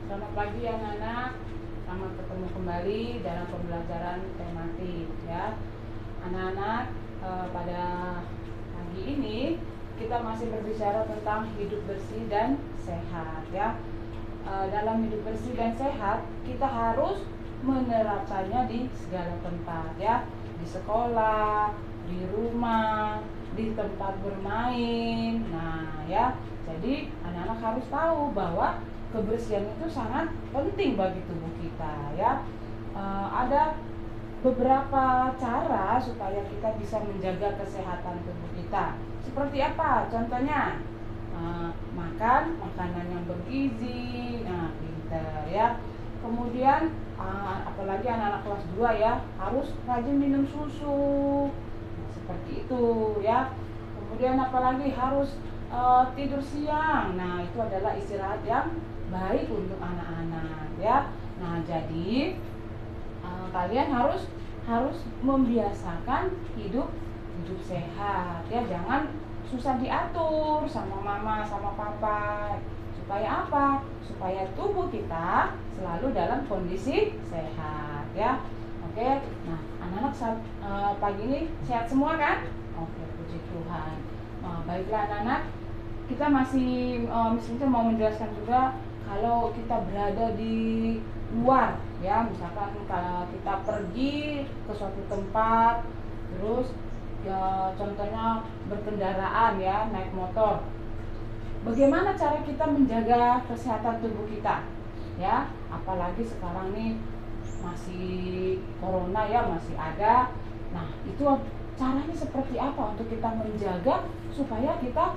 Selamat pagi anak-anak, selamat ketemu kembali dalam pembelajaran tematik ya. Anak-anak, pada pagi ini kita masih berbicara tentang hidup bersih dan sehat ya. Dalam hidup bersih dan sehat kita harus menerapkannya di segala tempat ya, di sekolah, di rumah, di tempat bermain. Nah ya, jadi anak-anak harus tahu bahwa kebersihan itu sangat penting bagi tubuh kita ya. Ada beberapa cara supaya kita bisa menjaga kesehatan tubuh kita. Seperti apa? Contohnya, makan makanan yang bergizi. Nah, pinter ya. Kemudian apalagi anak-anak kelas 2 ya, harus rajin minum susu. Nah, seperti itu ya. Kemudian apalagi harus tidur siang. Nah, itu adalah istirahat yang baik untuk anak-anak ya. Nah, jadi kalian harus membiasakan hidup sehat ya. Jangan susah diatur sama mama sama papa. Supaya apa? Supaya tubuh kita selalu dalam kondisi sehat ya. Oke. Nah, anak-anak pagi ini sehat semua kan? Oke, puji Tuhan. Baiklah anak-anak, kita masih misalnya mau menjelaskan juga kalau kita berada di luar ya, misalkan kalau kita pergi ke suatu tempat, terus ya contohnya berkendaraan ya, naik motor. Bagaimana cara kita menjaga kesehatan tubuh kita ya, apalagi sekarang nih masih corona ya, masih ada. Nah, itu caranya seperti apa untuk kita menjaga supaya kita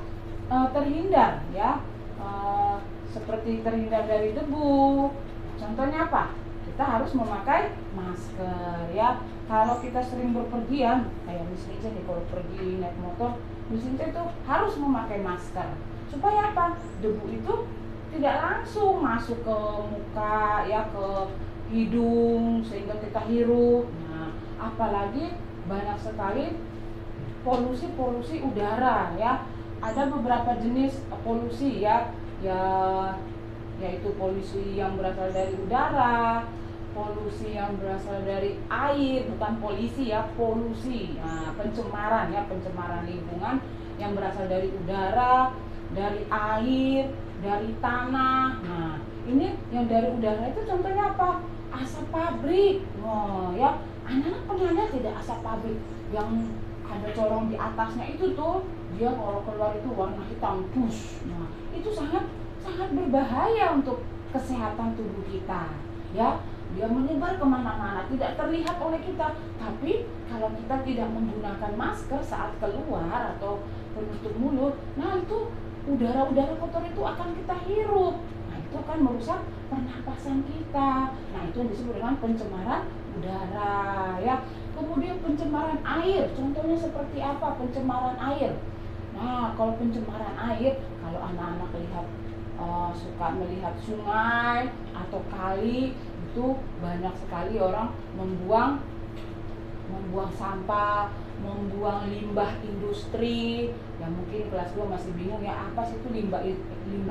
terhindar ya, seperti terhindar dari debu. Contohnya apa? Kita harus memakai masker ya. Kalau kita sering berpergian, kayak misalnya nih kalau pergi naik motor, misalnya itu harus memakai masker. Supaya apa? Debu itu tidak langsung masuk ke muka ya, ke hidung sehingga kita hirup. Nah, apalagi banyak sekali polusi udara ya. Ada beberapa jenis polusi ya, yaitu polusi yang berasal dari udara, polusi yang berasal dari air, bukan polisi ya, polusi. Nah, pencemaran ya, pencemaran lingkungan yang berasal dari udara, dari air, dari tanah. Nah, ini yang dari udara itu contohnya apa? Asap pabrik. Oh ya, anak-anak pernah lihat tidak asap pabrik yang ada corong di atasnya itu tuh, dia kalau keluar itu warna hitam pus. Nah, itu sangat berbahaya untuk kesehatan tubuh kita ya. Dia menyebar kemana-mana, tidak terlihat oleh kita, tapi kalau kita tidak menggunakan masker saat keluar atau penutup mulut, nah itu udara kotor itu akan kita hirup. Nah, itu akan merusak pernapasan kita. Nah, itu yang disebut dengan pencemaran udara ya. Kemudian pencemaran air, contohnya seperti apa pencemaran air? Nah, kalau pencemaran air, kalau anak-anak lihat suka melihat sungai atau kali, itu banyak sekali orang membuang sampah, membuang limbah industri. Ya mungkin kelas 2 masih bingung ya, apa sih itu limbah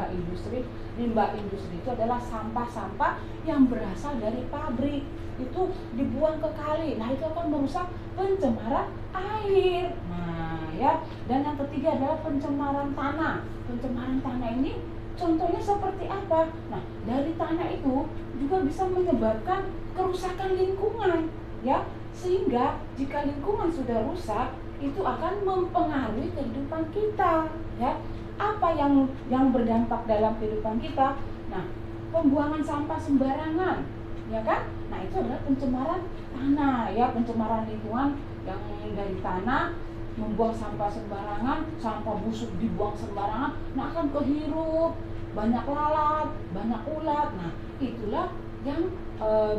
industri? Limbah industri itu adalah sampah-sampah yang berasal dari pabrik, itu dibuang ke kali. Nah, itu akan merusak pencemaran air. Nah, ya. Dan yang ketiga adalah pencemaran tanah. Pencemaran tanah ini contohnya seperti apa? Nah, dari tanah itu juga bisa menyebabkan kerusakan lingkungan ya. Sehingga jika lingkungan sudah rusak, itu akan mempengaruhi kehidupan kita ya. Apa yang berdampak dalam kehidupan kita? Nah, pembuangan sampah sembarangan ya kan? Nah, itu adalah pencemaran tanah ya, pencemaran lingkungan yang dari tanah, membuang sampah sembarangan, sampah busuk dibuang sembarangan, nah akan kehirup, banyak lalat, banyak ulat. Nah, itulah yang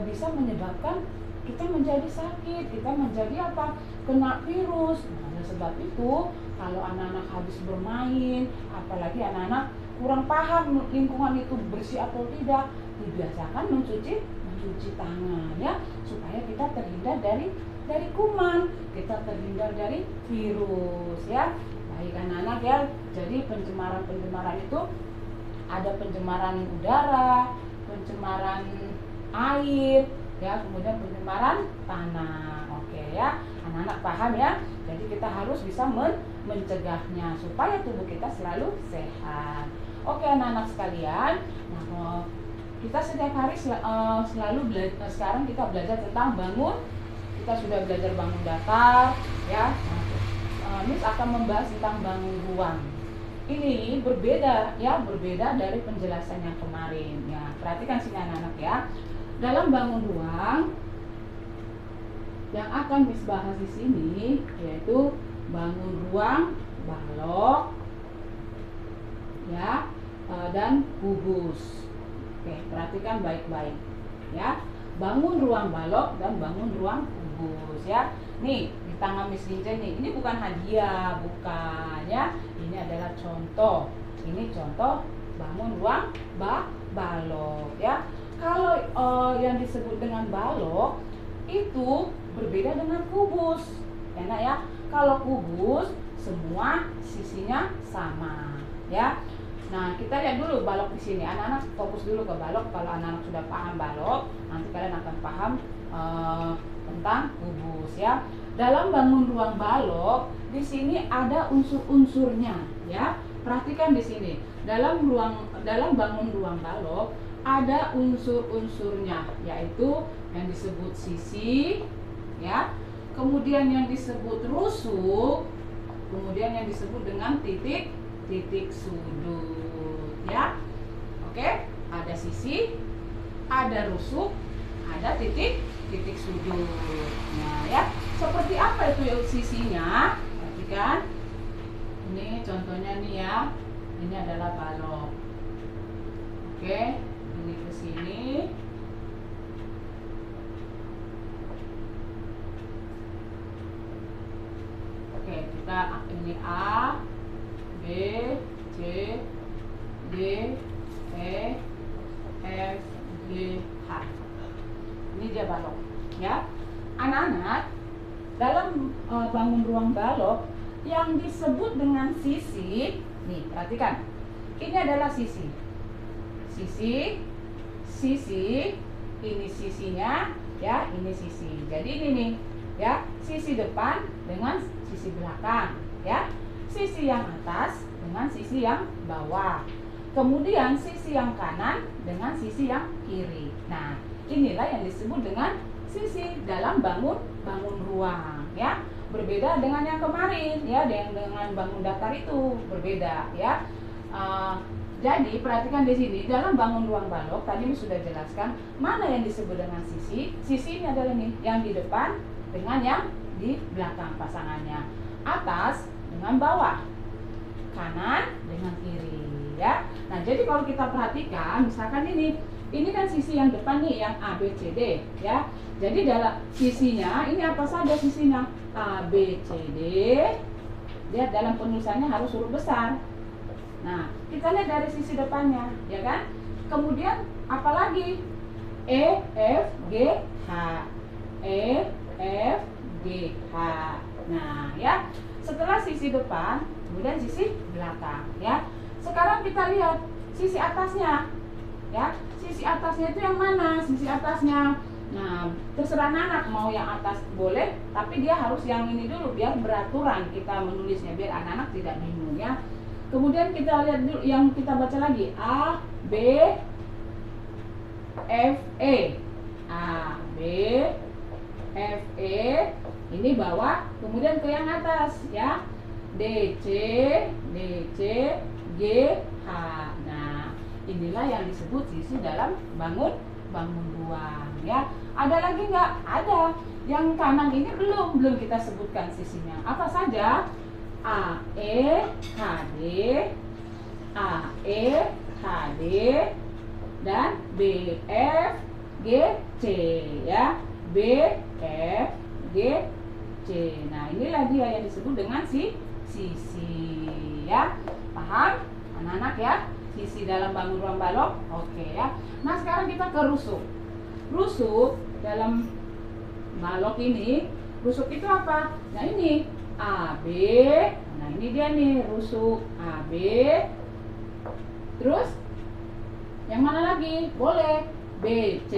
bisa menyebabkan kita menjadi sakit, kita menjadi apa? Kena virus. Nah, oleh sebab itu, kalau anak-anak habis bermain, apalagi anak-anak kurang paham lingkungan itu bersih atau tidak, dibiasakan mencuci tangan ya, supaya kita terhindar dari kuman, kita terhindar dari virus ya. Baik anak-anak ya, jadi pencemaran itu ada pencemaran udara, pencemaran air, ya, kemudian pencemaran tanah. Oke ya, anak-anak paham ya. Jadi kita harus bisa mencegahnya supaya tubuh kita selalu sehat. Oke anak-anak sekalian, nah, kita setiap hari selalu belajar. Sekarang kita belajar tentang bangun. Kita sudah belajar bangun datar, ya. Miss akan membahas tentang bangun ruang. Ini berbeda ya, berbeda dari penjelasan yang kemarin ya. Perhatikan sini anak-anak ya. Dalam bangun ruang yang akan Miss bahas di sini yaitu bangun ruang balok ya, dan kubus. Oke, perhatikan baik-baik ya. Bangun ruang balok dan bangun ruang kubus ya. Nih, di tangan Miss Lince nih, ini bukan hadiah, bukan ya. Ini adalah contoh. Ini contoh bangun ruang balok ya. Kalau yang disebut dengan balok itu berbeda dengan kubus. Enak ya. Kalau kubus semua sisinya sama ya. Nah, kita lihat dulu balok di sini. Anak-anak fokus dulu ke balok. Kalau anak-anak sudah paham balok, nanti kalian akan paham tentang kubus ya. Dalam bangun ruang balok, di sini ada unsur-unsurnya ya. Perhatikan di sini. Dalam bangun ruang balok ada unsur-unsurnya, yaitu yang disebut sisi ya. Kemudian yang disebut rusuk, kemudian yang disebut dengan titik sudut ya. Oke, ada sisi, ada rusuk, ada titik sudut. Nah ya, seperti apa itu sisinya? Perhatikan. Ini contohnya nih ya. Ini adalah balok. Oke, ini ke sini. Oke, kita ini A, B, C, D, E, F, G, H. Ini dia balok ya. Anak-anak, dalam bangun ruang balok yang disebut dengan sisi, nih perhatikan. Ini adalah sisi. Sisi, ini sisinya ya, ini sisi. Jadi ini nih ya, sisi depan dengan sisi belakang ya. Sisi yang atas dengan sisi yang bawah. Kemudian sisi yang kanan dengan sisi yang kiri. Nah, inilah yang disebut dengan sisi dalam bangun ruang ya. Berbeda dengan yang kemarin ya, dengan bangun datar itu berbeda ya. Jadi perhatikan di sini, dalam bangun ruang balok tadi sudah jelaskan mana yang disebut dengan sisi. Sisi ini adalah nih yang di depan dengan yang di belakang pasangannya. Atas dengan bawah, kanan dengan kiri ya. Nah, jadi kalau kita perhatikan, misalkan ini kan sisi yang depan nih, yang A, B, C, D ya. Jadi dalam sisinya ini apa saja sisinya? A, B, C, D. Lihat dalam penulisannya harus huruf besar. Nah, kita lihat dari sisi depannya, ya kan? Kemudian apalagi? E, F, G, H. E, F, G, H. Nah, ya. Setelah sisi depan, kemudian sisi belakang, ya. Sekarang kita lihat sisi atasnya, ya. Sisi atasnya itu yang mana? Sisi atasnya. Nah, terserah anak mau yang atas boleh, tapi dia harus yang ini dulu biar beraturan kita menulisnya, biar anak-anak tidak bingung ya. Kemudian kita lihat dulu yang kita baca lagi, A, B, F, E. A, B, F, E. Ini bawah, kemudian ke yang atas ya. D, C, G, H. Nah, inilah yang disebut sisi dalam bangun ruang ya. Ada lagi nggak? Ada. Yang kanan ini belum kita sebutkan sisinya. Apa saja? A, E, H, D, A, E, H, D, dan B, F, G, C ya. B, F, G, C. Nah, inilah dia yang disebut dengan sisi ya. Paham anak-anak ya? Sisi dalam bangun ruang balok. Oke ya. Nah, sekarang kita ke rusuk. Rusuk dalam balok ini, rusuk itu apa? Nah, ini A, B. Nah, ini dia nih rusuk A, B. Terus Yang mana lagi? Boleh B, C,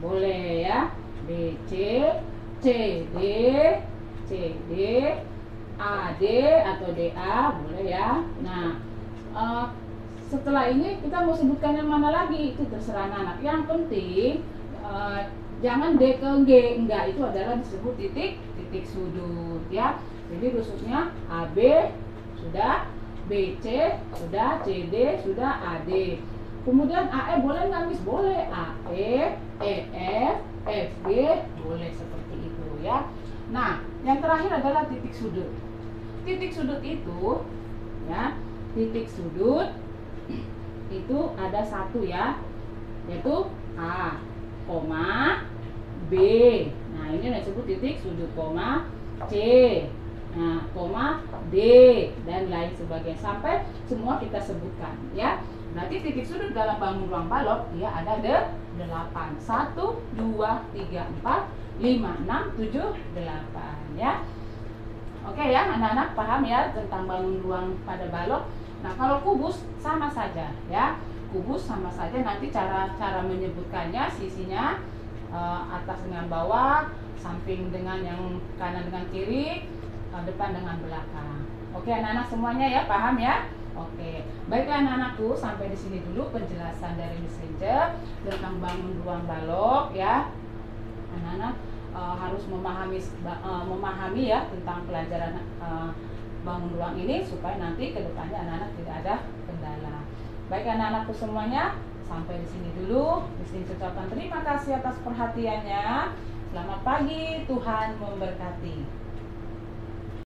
boleh ya. B, C, C, D, C, D, A, D atau D, A, boleh ya. Nah, setelah ini kita mau sebutkan yang mana lagi, itu terserah anak. Yang penting jangan D ke G, enggak, itu adalah disebut titik sudut ya. Jadi rusuknya AB sudah, BC sudah, CD sudah, AD. Kemudian AE boleh nggak Miss? Boleh. AE, EF, FG boleh seperti itu ya. Nah, yang terakhir adalah titik sudut. Titik sudut itu ya, titik sudut itu ada satu ya, yaitu A, koma, B. Nah, ini yang disebut titik sudut, koma, C, nah, koma, D, dan lain sebagainya sampai semua kita sebutkan ya. Berarti titik sudut dalam bangun ruang balok dia ada 8. 1, 2, 3, 4, 5, 6, 7, 8 ya. Oke ya, anak-anak paham ya tentang bangun ruang pada balok. Nah, kalau kubus sama saja ya. Kubus sama saja, nanti cara menyebutkannya sisinya atas dengan bawah, samping dengan yang kanan dengan kiri, depan dengan belakang. Oke anak-anak semuanya ya, paham ya? Oke, baiklah anak-anakku, sampai di sini dulu penjelasan dari Miss Angel tentang bangun ruang balok ya. Anak-anak harus memahami ya tentang pelajaran bangun ruang ini supaya nanti kedepannya anak-anak tidak ada kendala. Baik anak-anakku semuanya, sampai di sini dulu. Miss Angel ucapkan terima kasih atas perhatiannya. Selamat pagi, Tuhan memberkati.